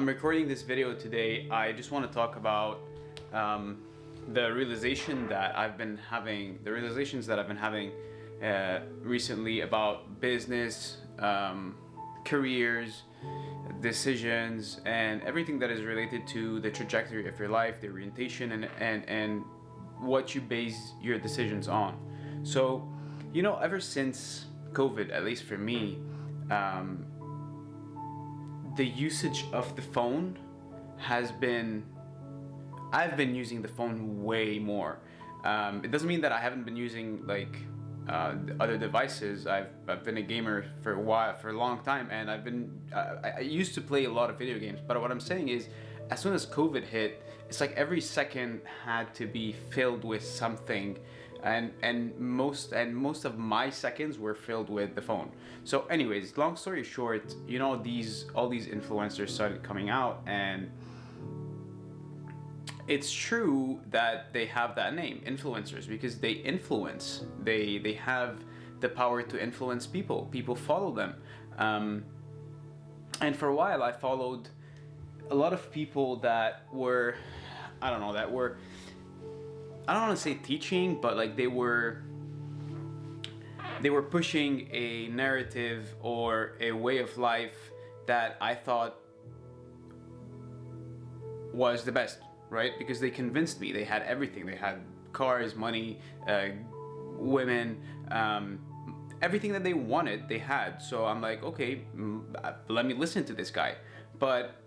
I'm recording this video today. I just want to talk about the realizations that I've been having recently about business, careers, decisions, and everything that is related to the trajectory of your life, the orientation, and what you base your decisions on. So, ever since COVID, at least for me, the usage of the phone I've been using the phone way more. It doesn't mean that I haven't been using other devices. I've been a gamer for a long time, and I used to play a lot of video games. But what I'm saying is, as soon as COVID hit, it's like every second had to be filled with something, and most of my seconds were filled with the phone. So anyways, long story short, all these influencers started coming out, and it's true that they have that name, influencers, because they influence. They have the power to influence people. People follow them. And for a while I followed a lot of people that were, I don't want to say teaching, but they were pushing a narrative or a way of life that I thought was the best, right? Because they convinced me. They had everything. They had cars, money, women, everything that they wanted, they had. So I'm like, okay, let me listen to this guy. But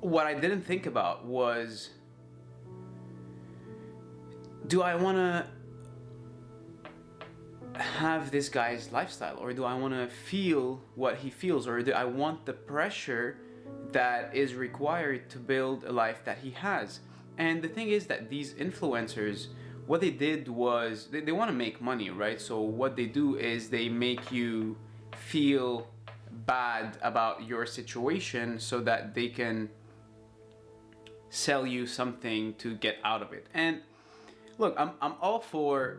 what I didn't think about was, do I want to have this guy's lifestyle, or do I want to feel what he feels, or do I want the pressure that is required to build a life that he has? And the thing is that these influencers, what they did was they want to make money, right? So what they do is they make you feel bad about your situation so that they can sell you something to get out of it. And look, I'm all for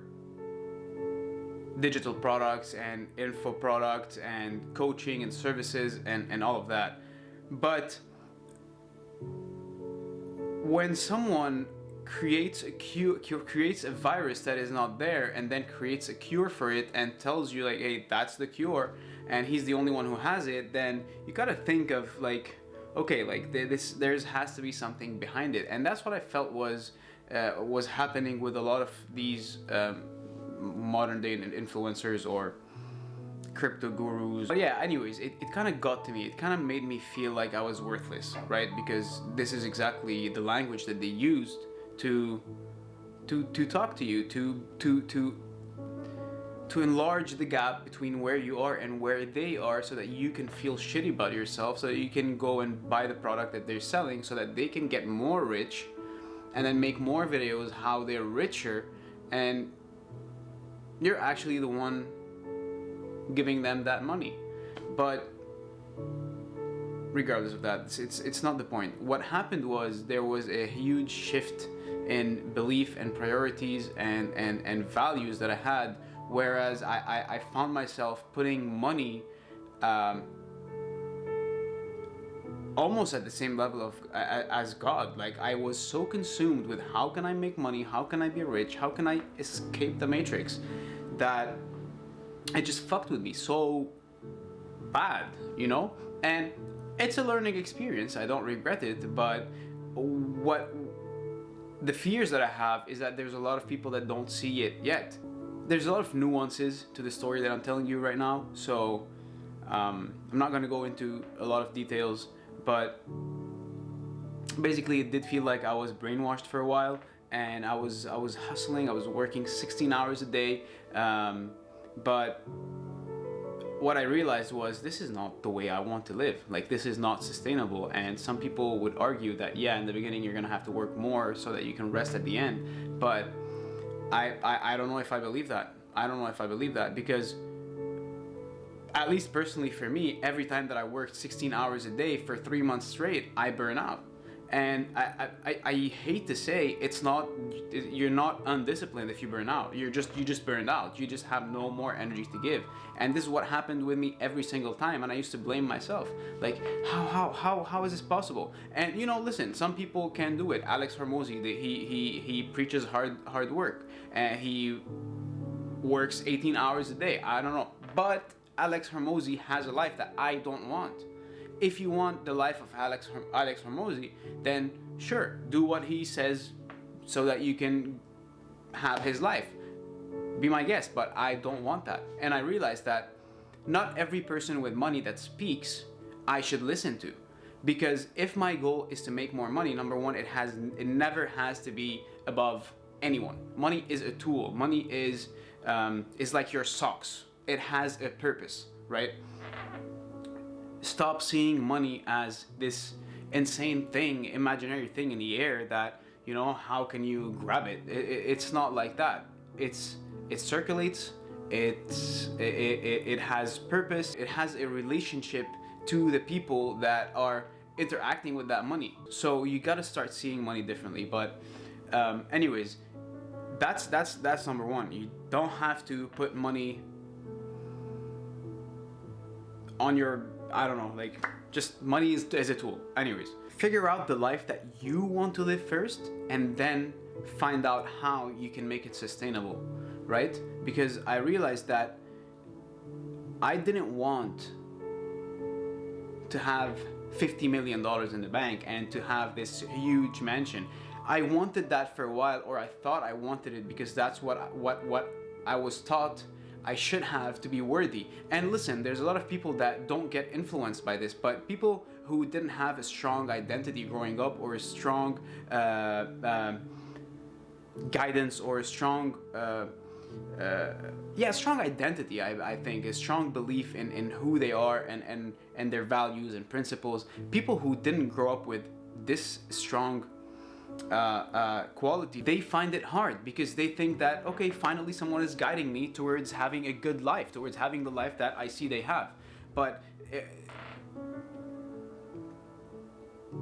digital products and info products and coaching and services and all of that. But when someone creates a virus that is not there, and then creates a cure for it and tells you hey, that's the cure, and he's the only one who has it, then you gotta think of okay, there has to be something behind it. And that's what I felt was happening with a lot of these modern day influencers or crypto gurus. But yeah, anyways, it kind of got to me. It kind of made me feel like I was worthless, right? Because this is exactly the language that they used to talk to you, to enlarge the gap between where you are and where they are, so that you can feel shitty about yourself, so that you can go and buy the product that they're selling, so that they can get more rich and then make more videos how they're richer, and you're actually the one giving them that money. But regardless of that, it's not the point. What happened was there was a huge shift in belief and priorities and values that I had, whereas I found myself putting money almost at the same level of as God. I was so consumed with how can I make money, how can I be rich, how can I escape the matrix, that it just fucked with me so bad, and it's a learning experience. I don't regret it, but what the fears that I have is that there's a lot of people that don't see it yet. There's a lot of nuances to the story that I'm telling you right now, so I'm not going to go into a lot of details, but basically it did feel like I was brainwashed for a while, and I was hustling. I was working 16 hours a day, but what I realized was, this is not the way I want to live. This is not sustainable. And some people would argue that, yeah, in the beginning you're gonna have to work more so that you can rest at the end. But I don't know if I believe that. Because at least personally for me, every time that I worked 16 hours a day for 3 months straight, I burn out. And I hate to say it's not, you're not undisciplined if you burn out. You just burned out. You just have no more energy to give. And this is what happened with me every single time. And I used to blame myself. Like, how is this possible? And listen, some people can do it. Alex Hormozy, he preaches hard work, and he works 18 hours a day. I don't know, but Alex Hormozy has a life that I don't want. If you want the life of Alex Hormozy, then sure, do what he says so that you can have his life. Be my guest, but I don't want that. And I realized that not every person with money that speaks I should listen to. Because if my goal is to make more money, number one, it never has to be above anyone. Money is a tool. Money is like your socks. It has a purpose, right? Stop seeing money as this insane thing, imaginary thing in the air that, how can you grab it? It's not like that. It circulates. It has purpose. It has a relationship to the people that are interacting with that money. So you got to start seeing money differently. But anyways, that's number one. You don't have to put money on your, I don't know, like, just money is a tool. Anyways, figure out the life that you want to live first, and then find out how you can make it sustainable, right? Because I realized that I didn't want to have $50 million in the bank and to have this huge mansion. I wanted that for a while, or I thought I wanted it because that's what I was taught I should have to be worthy. And listen, there's a lot of people that don't get influenced by this, but people who didn't have a strong identity growing up, or a strong guidance, or a strong strong identity, I think, a strong belief in who they are and their values and principles. People who didn't grow up with this strong quality, they find it hard because they think that, okay, finally someone is guiding me towards having a good life, towards having the life that I see they have. But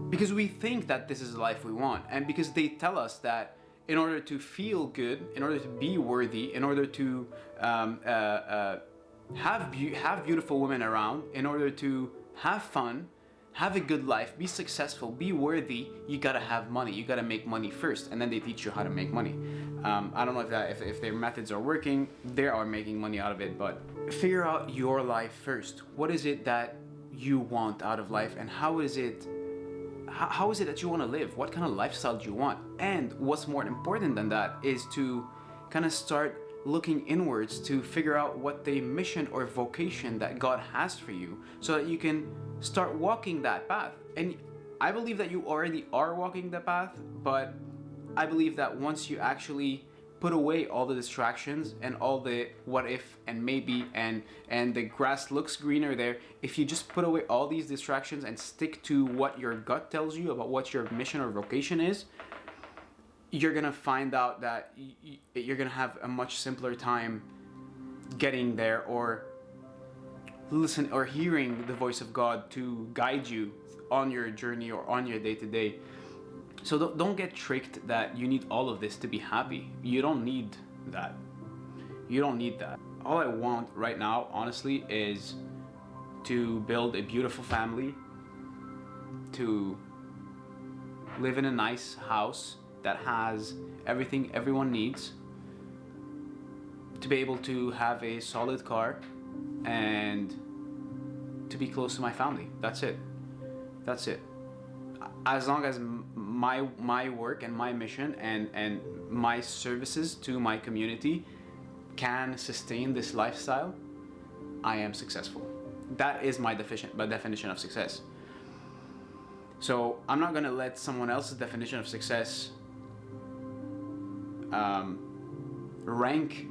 because we think that this is the life we want, and because they tell us that in order to feel good, in order to be worthy, in order to have beautiful women around, in order to have fun, have a good life, be successful, be worthy, you gotta have money. You gotta make money first, and then they teach you how to make money. I don't know if their methods are working. They are making money out of it, but figure out your life first. What is it that you want out of life, and how is it that you want to live? What kind of lifestyle do you want? And what's more important than that is to kind of start looking inwards to figure out what the mission or vocation that God has for you, so that you can start walking that path. And I believe that you already are walking the path, but I believe that once you actually put away all the distractions and all the what if and maybe and the grass looks greener there, if you just put away all these distractions and stick to what your gut tells you about what your mission or vocation is, you're gonna find out that you're gonna have a much simpler time getting there, or listen or hearing the voice of God to guide you on your journey or on your day-to-day. So don't get tricked that you need all of this to be happy. You don't need that. You don't need that. All I want right now, honestly, is to build a beautiful family, to live in a nice house that has everything everyone needs, to be able to have a solid car, and to be close to my family. That's it. That's it. As long as my work and my mission and my services to my community can sustain this lifestyle, I am successful. That is my definition of success. So I'm not gonna let someone else's definition of success rank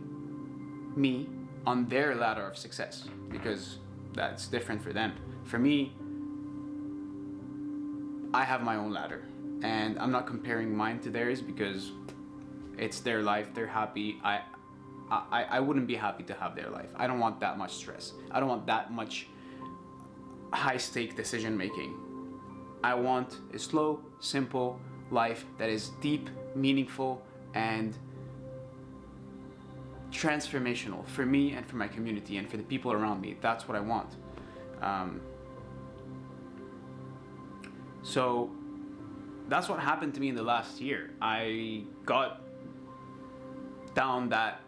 me on their ladder of success, because that's different for them. For me, I have my own ladder, and I'm not comparing mine to theirs because it's their life. They're happy. I wouldn't be happy to have their life. I don't want that much stress. I don't want that much high stake decision making. I want a slow, simple life that is deep, meaningful, and transformational for me and for my community and for the people around me. That's what I want. So that's what happened to me in the last year. I got down that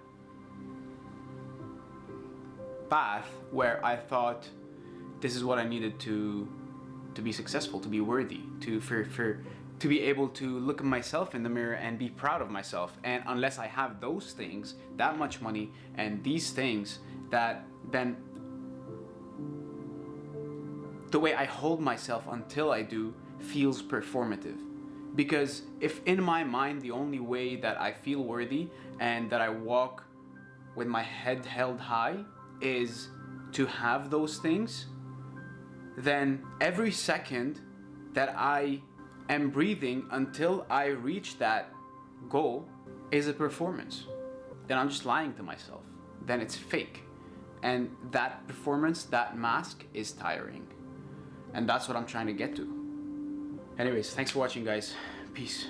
path where I thought this is what I needed to be successful, to be worthy, to be able to look at myself in the mirror and be proud of myself. And unless I have those things, that much money and these things, that then the way I hold myself until I do feels performative. Because if in my mind the only way that I feel worthy and that I walk with my head held high is to have those things, then every second that I am breathing until I reach that goal is a performance. Then I'm just lying to myself. Then it's fake. And that performance, that mask is tiring. And that's what I'm trying to get to. Anyways, thanks for watching, guys. Peace.